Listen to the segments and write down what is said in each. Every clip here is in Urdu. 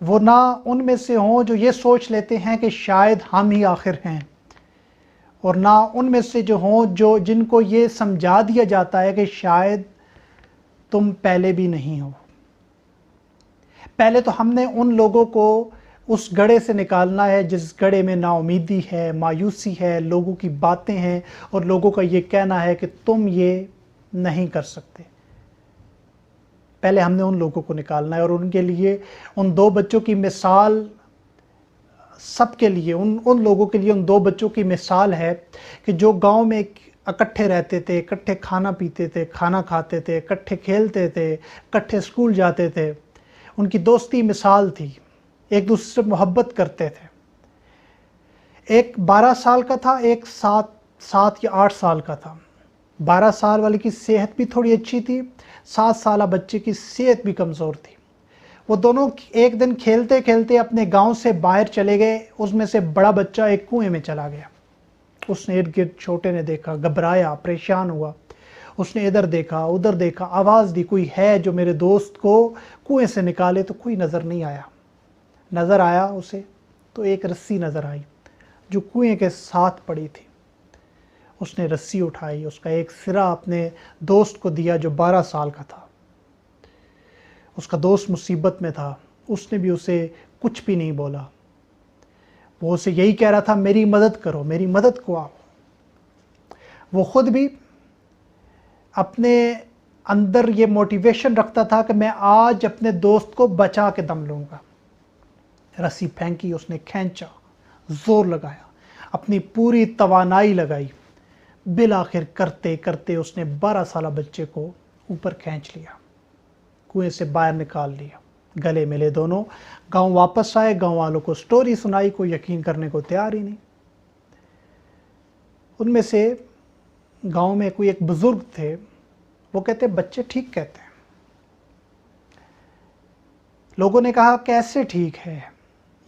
وہ نہ ان میں سے ہوں جو یہ سوچ لیتے ہیں کہ شاید ہم ہی آخر ہیں، اور نہ ان میں سے جو ہوں جن کو یہ سمجھا دیا جاتا ہے کہ شاید تم پہلے بھی نہیں ہو۔ پہلے تو ہم نے ان لوگوں کو اس گڑھے سے نکالنا ہے جس گڑھے میں نا امیدی ہے، مایوسی ہے، لوگوں کی باتیں ہیں اور لوگوں کا یہ کہنا ہے کہ تم یہ نہیں کر سکتے۔ پہلے ہم نے ان لوگوں کو نکالنا ہے، اور ان کے لیے ان دو بچوں کی مثال سب کے لیے، ان لوگوں کے لیے ان دو بچوں کی مثال ہے کہ جو گاؤں میں اکٹھے رہتے تھے، اکٹھے کھانا پیتے تھے، کھانا کھاتے تھے، اکٹھے کھیلتے تھے، اکٹھے اسکول جاتے تھے۔ ان کی دوستی مثال تھی، ایک دوسرے سے محبت کرتے تھے۔ ایک 12 سال کا تھا، ایک 7 یا 8 سال کا تھا۔ 12 سال والے کی صحت بھی تھوڑی اچھی تھی، 7 سالہ بچے کی صحت بھی کمزور تھی۔ وہ دونوں ایک دن کھیلتے کھیلتے اپنے گاؤں سے باہر چلے گئے۔ اس میں سے بڑا بچہ ایک کنویں میں چلا گیا۔ اس نے ارد گرد چھوٹے نے دیکھا، گھبرایا، پریشان ہوا۔ اس نے ادھر دیکھا، ادھر دیکھا، آواز دی کوئی ہے جو میرے دوست کو کنویں سے نکالے، تو کوئی نظر نہیں آیا۔ نظر آیا اسے تو ایک رسی نظر آئی جو کنویں کے ساتھ پڑی تھی۔ اس نے رسی اٹھائی، اس کا ایک سرا اپنے دوست کو دیا جو 12 سال کا تھا۔ اس کا دوست مصیبت میں تھا، اس نے بھی اسے کچھ بھی نہیں بولا۔ وہ اسے یہی کہہ رہا تھا، میری مدد کرو، میری مدد کو آؤ۔ وہ خود بھی اپنے اندر یہ موٹیویشن رکھتا تھا کہ میں آج اپنے دوست کو بچا کے دم لوں گا۔ رسی پھینکی، اس نے کھینچا، زور لگایا، اپنی پوری توانائی لگائی۔ بالآخر کرتے کرتے اس نے 12 سالہ بچے کو اوپر کھینچ لیا، کنویں سے باہر نکال لیا۔ گلے ملے دونوں، گاؤں واپس آئے، گاؤں والوں کو سٹوری سنائی، کوئی یقین کرنے کو تیار ہی نہیں۔ ان میں سے گاؤں میں کوئی ایک بزرگ تھے، وہ کہتے بچے ٹھیک کہتے ہیں۔ لوگوں نے کہا کیسے ٹھیک ہے،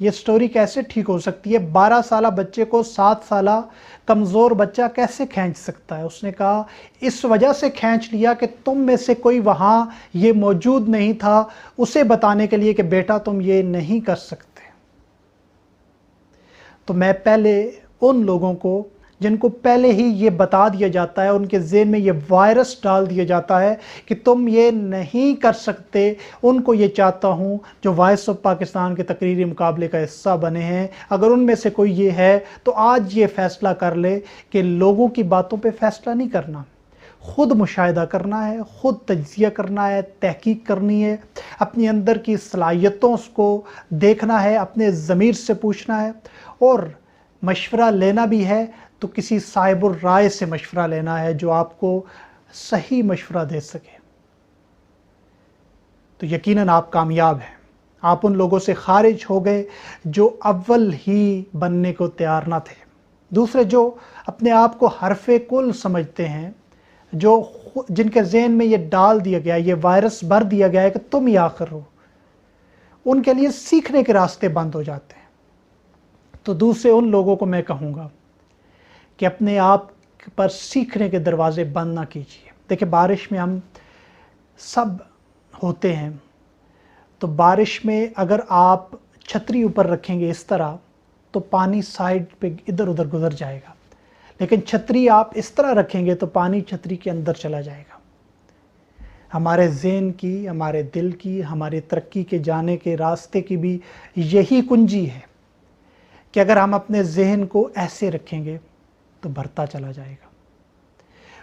یہ سٹوری کیسے ٹھیک ہو سکتی ہے؟ 12 سالہ بچے کو 7 سالہ کمزور بچہ کیسے کھینچ سکتا ہے؟ اس نے کہا اس وجہ سے کھینچ لیا کہ تم میں سے کوئی وہاں یہ موجود نہیں تھا اسے بتانے کے لیے کہ بیٹا تم یہ نہیں کر سکتے۔ تو میں پہلے ان لوگوں کو جن کو پہلے ہی یہ بتا دیا جاتا ہے، ان کے ذہن میں یہ وائرس ڈال دیا جاتا ہے کہ تم یہ نہیں کر سکتے، ان کو یہ چاہتا ہوں جو وائس آف پاکستان کے تقریری مقابلے کا حصہ بنے ہیں، اگر ان میں سے کوئی یہ ہے تو آج یہ فیصلہ کر لے کہ لوگوں کی باتوں پہ فیصلہ نہیں کرنا، خود مشاہدہ کرنا ہے، خود تجزیہ کرنا ہے، تحقیق کرنی ہے، اپنی اندر کی صلاحیتوں کو دیکھنا ہے، اپنے ضمیر سے پوچھنا ہے، اور مشورہ لینا بھی ہے تو کسی صاحب الرائے سے مشورہ لینا ہے جو آپ کو صحیح مشورہ دے سکے۔ تو یقیناً آپ کامیاب ہیں، آپ ان لوگوں سے خارج ہو گئے جو اول ہی بننے کو تیار نہ تھے۔ دوسرے جو اپنے آپ کو حرف کل سمجھتے ہیں، جن کے ذہن میں یہ ڈال دیا گیا، یہ وائرس بھر دیا گیا ہے کہ تم ہی آخر ہو، ان کے لیے سیکھنے کے راستے بند ہو جاتے ہیں۔ تو دوسرے ان لوگوں کو میں کہوں گا کہ اپنے آپ پر سیکھنے کے دروازے بند نہ کیجیے۔ دیکھیں بارش میں ہم سب ہوتے ہیں، تو بارش میں اگر آپ چھتری اوپر رکھیں گے اس طرح تو پانی سائڈ پہ ادھر ادھر گزر جائے گا، لیکن چھتری آپ اس طرح رکھیں گے تو پانی چھتری کے اندر چلا جائے گا۔ ہمارے ذہن کی، ہمارے دل کی، ہماری ترقی کے جانے کے راستے کی بھی یہی کنجی ہے کہ اگر ہم اپنے ذہن کو ایسے رکھیں گے تو بڑھتا چلا جائے گا،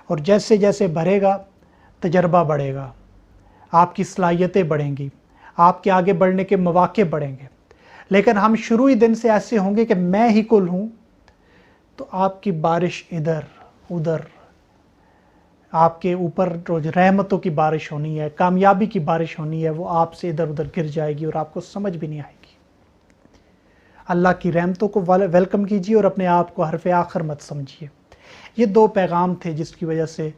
اور جیسے جیسے بڑھے گا تجربہ بڑھے گا، آپ کی صلاحیتیں بڑھیں گی، آپ کے آگے بڑھنے کے مواقع بڑھیں گے۔ لیکن ہم شروعی دن سے ایسے ہوں گے کہ میں ہی کل ہوں، تو آپ کی بارش ادھر ادھر، آپ کے اوپر جو رحمتوں کی بارش ہونی ہے، کامیابی کی بارش ہونی ہے، وہ آپ سے ادھر ادھر گر جائے گی اور آپ کو سمجھ بھی نہیں آئے گی۔ اللہ کی رحمتوں کو ویلکم کیجیے اور اپنے آپ کو حرف آخر مت سمجھیے۔ یہ 2 پیغام تھے جس کی وجہ سے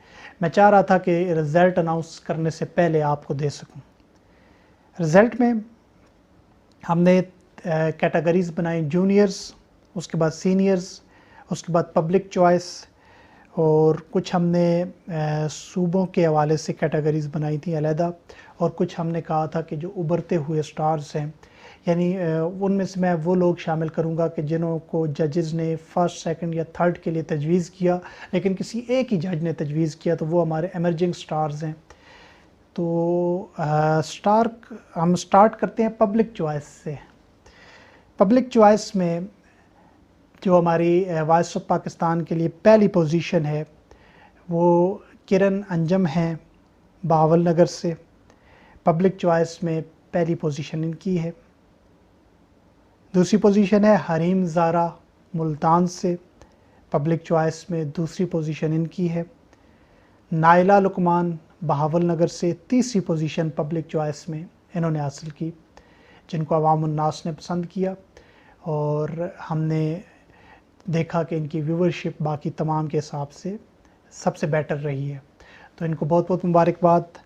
میں چاہ رہا تھا کہ رزلٹ اناؤنس کرنے سے پہلے آپ کو دے سکوں۔ رزلٹ میں ہم نے کیٹیگریز بنائی، جونیئرز، اس کے بعد سینئرز، اس کے بعد پبلک چوائس، اور کچھ ہم نے صوبوں کے حوالے سے کیٹیگریز بنائی تھیں علیحدہ، اور کچھ ہم نے کہا تھا کہ جو ابھرتے ہوئے سٹارز ہیں یعنی ان میں سے میں وہ لوگ شامل کروں گا کہ جنہوں کو ججز نے فرسٹ سیکنڈ یا تھرڈ کے لیے تجویز کیا، لیکن کسی ایک ہی جج نے تجویز کیا، تو وہ ہمارے ایمرجنگ سٹارز ہیں۔ تو ہم سٹارٹ کرتے ہیں پبلک چوائس سے۔ پبلک چوائس میں جو ہماری وائس آف پاکستان کے لیے پہلی پوزیشن ہے وہ کرن انجم ہیں بہاول نگر سے۔ پبلک چوائس میں پہلی پوزیشن ان کی ہے۔ دوسری پوزیشن ہے حریم زارا ملتان سے، پبلک چوائس میں دوسری پوزیشن ان کی ہے۔ نائلہ لقمان بہاول نگر سے تیسری پوزیشن پبلک چوائس میں انہوں نے حاصل کی، جن کو عوام الناس نے پسند کیا، اور ہم نے دیکھا کہ ان کی ویورشپ باقی تمام کے حساب سے سب سے بیٹر رہی ہے، تو ان کو بہت بہت مبارکباد۔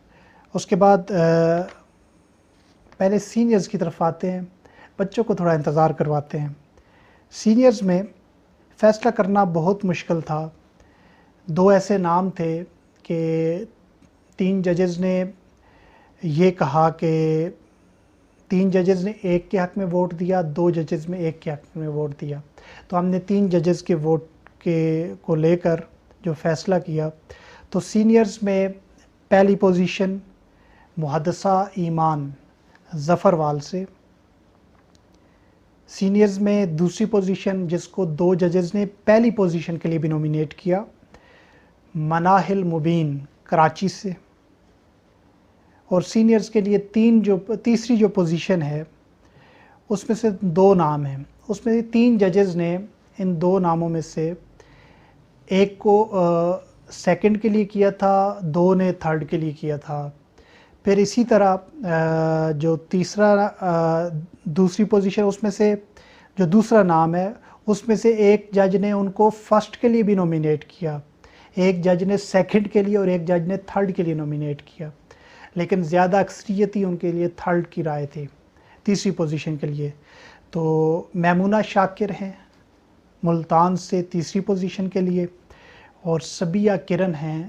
اس کے بعد پہلے سینئرز کی طرف آتے ہیں، بچوں کو تھوڑا انتظار کرواتے ہیں۔ سینئرز میں فیصلہ کرنا بہت مشکل تھا۔ دو ایسے نام تھے کہ 3 ججز نے یہ کہا کہ 3 ججز نے ایک کے حق میں ووٹ دیا، 2 ججز میں ایک کے حق میں ووٹ دیا، تو ہم نے 3 ججز کے ووٹ کو لے کر جو فیصلہ کیا، تو سینئرز میں پہلی پوزیشن محدثہ ایمان ظفروال سے۔ سینئرز میں دوسری پوزیشن، جس کو 2 ججز نے پہلی پوزیشن کے لیے بھی نومینیٹ کیا، مناہل مبین کراچی سے۔ اور سینئرز کے لیے تیسری جو پوزیشن ہے اس میں سے 2 نام ہیں، اس میں سے 3 ججز نے ان 2 ناموں میں سے ایک کو سیکنڈ کے لیے کیا تھا، 2 نے تھرڈ کے لیے کیا تھا۔ پھر اسی طرح جو دوسری پوزیشن، اس میں سے جو دوسرا نام ہے اس میں سے ایک جج نے ان کو فرسٹ کے لیے بھی نومینیٹ کیا، ایک جج نے سیکنڈ کے لیے اور ایک جج نے تھرڈ کے لیے نومینیٹ کیا، لیکن زیادہ اکثریتی ان کے لیے تھرڈ کی رائے تھی تیسری پوزیشن کے لیے۔ تو میمونہ شاکر ہیں ملتان سے تیسری پوزیشن کے لیے، اور صبیہ کرن ہیں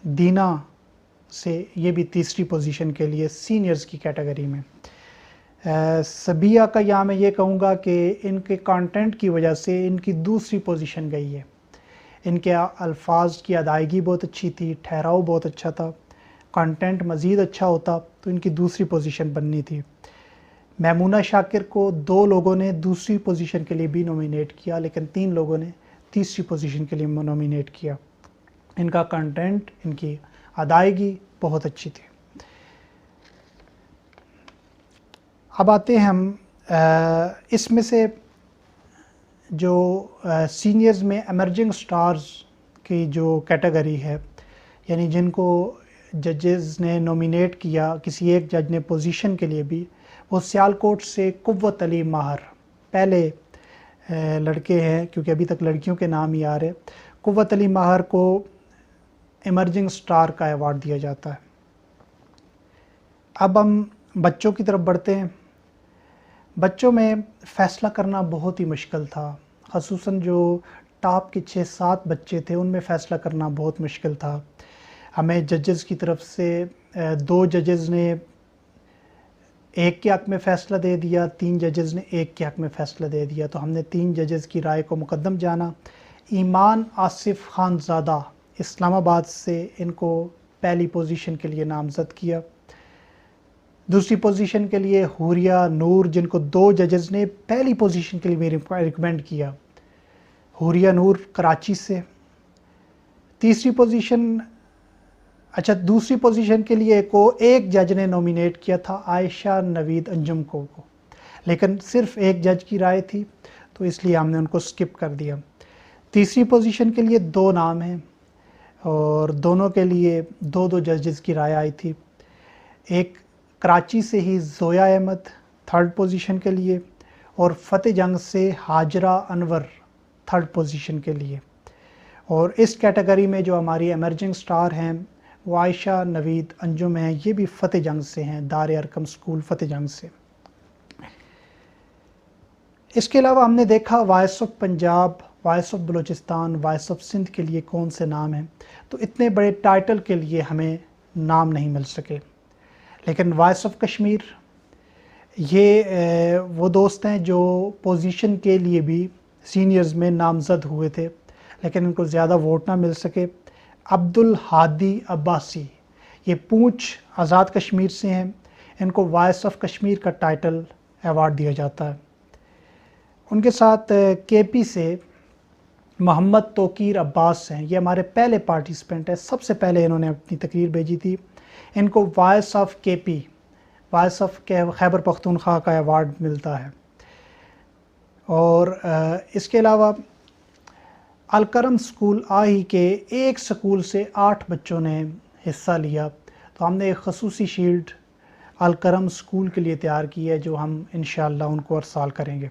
دینا سے، یہ بھی تیسری پوزیشن کے لیے سینئرز کی کیٹیگری میں۔ صبیہ کا یہاں میں یہ کہوں گا کہ ان کے کانٹینٹ کی وجہ سے ان کی دوسری پوزیشن گئی ہے۔ ان کے الفاظ کی ادائیگی بہت اچھی تھی، ٹھہراؤ بہت اچھا تھا، کانٹینٹ مزید اچھا ہوتا تو ان کی دوسری پوزیشن بننی تھی۔ میمونہ شاکر کو 2 لوگوں نے دوسری پوزیشن کے لیے بھی نومینیٹ کیا، لیکن 3 لوگوں نے تیسری پوزیشن کے لیے نومینیٹ کیا۔ ان کا کانٹینٹ، ان کی ادائیگی بہت اچھی تھی۔ اب آتے ہیں ہم اس میں سے جو سینئرز میں ایمرجنگ سٹارز کی جو کیٹیگری ہے، یعنی جن کو ججز نے نومینیٹ کیا کسی ایک جج نے پوزیشن کے لیے بھی، وہ سیالکوٹ سے قوت علی ماہر پہلے لڑکے ہیں، کیونکہ ابھی تک لڑکیوں کے نام ہی آ رہے۔ قوت علی ماہر کو ایمرجنگ سٹار کا ایوارڈ دیا جاتا ہے۔ اب ہم بچوں کی طرف بڑھتے ہیں۔ بچوں میں فیصلہ کرنا بہت ہی مشکل تھا، خصوصاً جو ٹاپ کے 6-7 بچے تھے ان میں فیصلہ کرنا بہت مشکل تھا۔ ہمیں ججز کی طرف سے 2 ججز نے ایک کے حق میں فیصلہ دے دیا، 3 ججز نے ایک کے حق میں فیصلہ دے دیا، تو ہم نے 3 ججز کی رائے کو مقدم جانا۔ ایمان آصف خان زادہ اسلام آباد سے، ان کو پہلی پوزیشن کے لیے نامزد کیا۔ دوسری پوزیشن کے لیے حوریہ نور، جن کو 2 ججز نے پہلی پوزیشن کے لیے بھی ریکمینڈ کیا، حوریہ نور کراچی سے۔ دوسری پوزیشن کے لیے ایک جج نے نومینیٹ کیا تھا عائشہ نوید انجم کو، لیکن صرف ایک جج کی رائے تھی تو اس لیے ہم نے ان کو سکپ کر دیا۔ تیسری پوزیشن کے لیے 2 نام ہیں اور دونوں کے لیے 2 ججز کی رائے آئی تھی۔ ایک کراچی سے ہی زویا احمد تھرڈ پوزیشن کے لیے، اور فتح جنگ سے ہاجرہ انور تھرڈ پوزیشن کے لیے۔ اور اس کیٹیگری میں جو ہماری ایمرجنگ سٹار ہیں وہ عائشہ نوید انجم ہیں، یہ بھی فتح جنگ سے ہیں، دار ارقم سکول فتح جنگ سے۔ اس کے علاوہ ہم نے دیکھا voice of Punjab, voice of Balochistan, voice of Sindh کے لیے کون سے نام ہیں، تو اتنے بڑے ٹائٹل کے لیے ہمیں نام نہیں مل سکے۔ لیکن وائس آف کشمیر، یہ وہ دوست ہیں جو پوزیشن کے لیے بھی سینئرز میں نامزد ہوئے تھے لیکن ان کو زیادہ ووٹ نہ مل سکے۔ عبدالہادی عباسی، یہ پونچھ آزاد کشمیر سے ہیں، ان کو وائس آف کشمیر کا ٹائٹل ایوارڈ دیا جاتا ہے۔ ان کے ساتھ کے پی سے محمد توقیر عباس ہیں، یہ ہمارے پہلے پارٹیسپینٹ ہیں، سب سے پہلے انہوں نے اپنی تقریر بھیجی تھی۔ ان کو وائس آف کے پی، وائس آف خیبر پختونخوا کا ایوارڈ ملتا ہے۔ اور اس کے علاوہ الکرم سکول آہی کے ایک سکول سے 8 بچوں نے حصہ لیا، تو ہم نے ایک خصوصی شیلڈ الکرم سکول کے لیے تیار کی ہے جو ہم انشاءاللہ ان کو ارسال کریں گے۔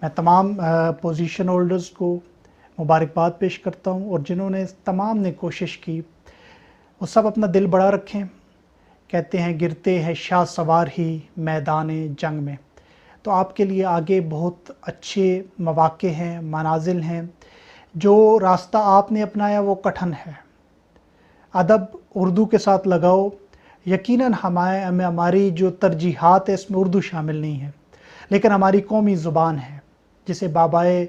میں تمام پوزیشن ہولڈرز کو مبارکباد پیش کرتا ہوں، اور جنہوں نے تمام نے کوشش کی وہ سب اپنا دل بڑا رکھیں۔ کہتے ہیں گرتے ہیں شاہ سوار ہی میدان جنگ میں، تو آپ کے لیے آگے بہت اچھے مواقع ہیں، منازل ہیں۔ جو راستہ آپ نے اپنایا وہ کٹھن ہے، ادب اردو کے ساتھ لگاؤ۔ یقیناً ہماری جو ترجیحات ہے اس میں اردو شامل نہیں ہے، لیکن ہماری قومی زبان ہے جسے بابائے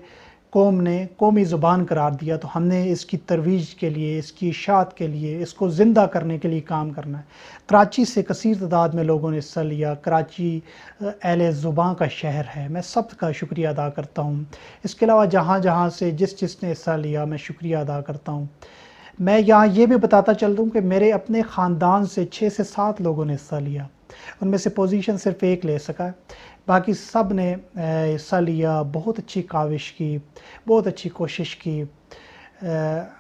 قوم نے قومی زبان قرار دیا، تو ہم نے اس کی ترویج کے لیے، اس کی اشاعت کے لیے، اس کو زندہ کرنے کے لیے کام کرنا ہے۔ کراچی سے کثیر تعداد میں لوگوں نے حصہ لیا، کراچی اہل زباں کا شہر ہے، میں سب کا شکریہ ادا کرتا ہوں۔ اس کے علاوہ جہاں سے جس نے حصہ لیا میں شکریہ ادا کرتا ہوں۔ میں یہاں یہ بھی بتاتا چل دوں کہ میرے اپنے خاندان سے 6 سے 7 لوگوں نے حصہ لیا، ان میں سے پوزیشن صرف ایک لے سکا ہے، باقی سب نے حصہ لیا، بہت اچھی کاوش کی، بہت اچھی کوشش کی۔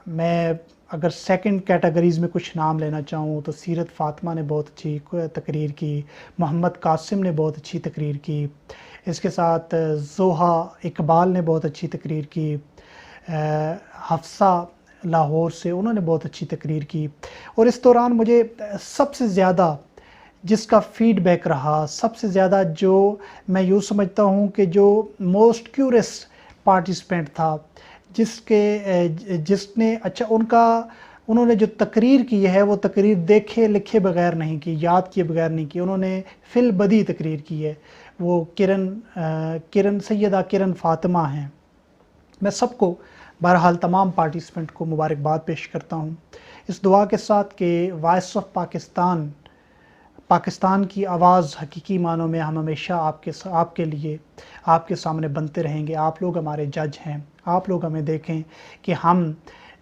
میں اگر سیکنڈ کیٹیگریز میں کچھ نام لینا چاہوں تو سیرت فاطمہ نے بہت اچھی تقریر کی، محمد قاسم نے بہت اچھی تقریر کی، اس کے ساتھ زوہا اقبال نے بہت اچھی تقریر کی، حفصہ لاہور سے انہوں نے بہت اچھی تقریر کی۔ اور اس دوران مجھے سب سے زیادہ جس کا فیڈ بیک رہا، سب سے زیادہ جو میں یوں سمجھتا ہوں کہ جو موسٹ کیورس پارٹیسپینٹ تھا، جس نے انہوں نے جو تقریر کی ہے وہ تقریر دیکھے لکھے بغیر نہیں کی، یاد کیے بغیر نہیں کی، انہوں نے فی البدی تقریر کی ہے، وہ سیدہ کرن فاطمہ ہیں۔ میں سب کو بہرحال تمام پارٹیسپینٹ کو مبارکباد پیش کرتا ہوں، اس دعا کے ساتھ کہ وائس آف پاکستان کی آواز حقیقی معنوں میں ہم ہمیشہ آپ کے لیے آپ کے سامنے بنتے رہیں گے۔ آپ لوگ ہمارے جج ہیں، آپ لوگ ہمیں دیکھیں کہ ہم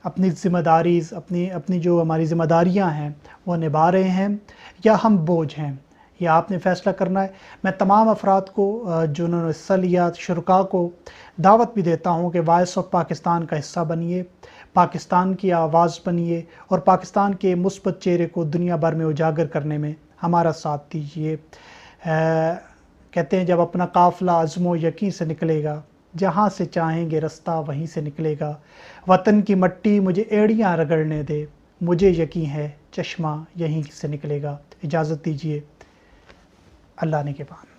اپنی ذمہ اپنی جو ہماری ذمہ داریاں ہیں وہ نبھا رہے ہیں یا ہم بوجھ ہیں، یہ آپ نے فیصلہ کرنا ہے۔ میں تمام افراد کو جنہوں نے حصہ لیا، شرکاء کو دعوت بھی دیتا ہوں کہ وائس آف پاکستان کا حصہ بنیے، پاکستان کی آواز بنیے، اور پاکستان کے مثبت چہرے کو دنیا بھر میں اجاگر کرنے میں ہمارا ساتھ دیجیے۔ کہتے ہیں جب اپنا قافلہ عزم و یقین سے نکلے گا، جہاں سے چاہیں گے رستہ وہیں سے نکلے گا، وطن کی مٹی مجھے ایڑیاں رگڑنے دے، مجھے یقین ہے چشمہ یہیں سے نکلے گا۔ اجازت دیجیے، اللہ نے کے بعد۔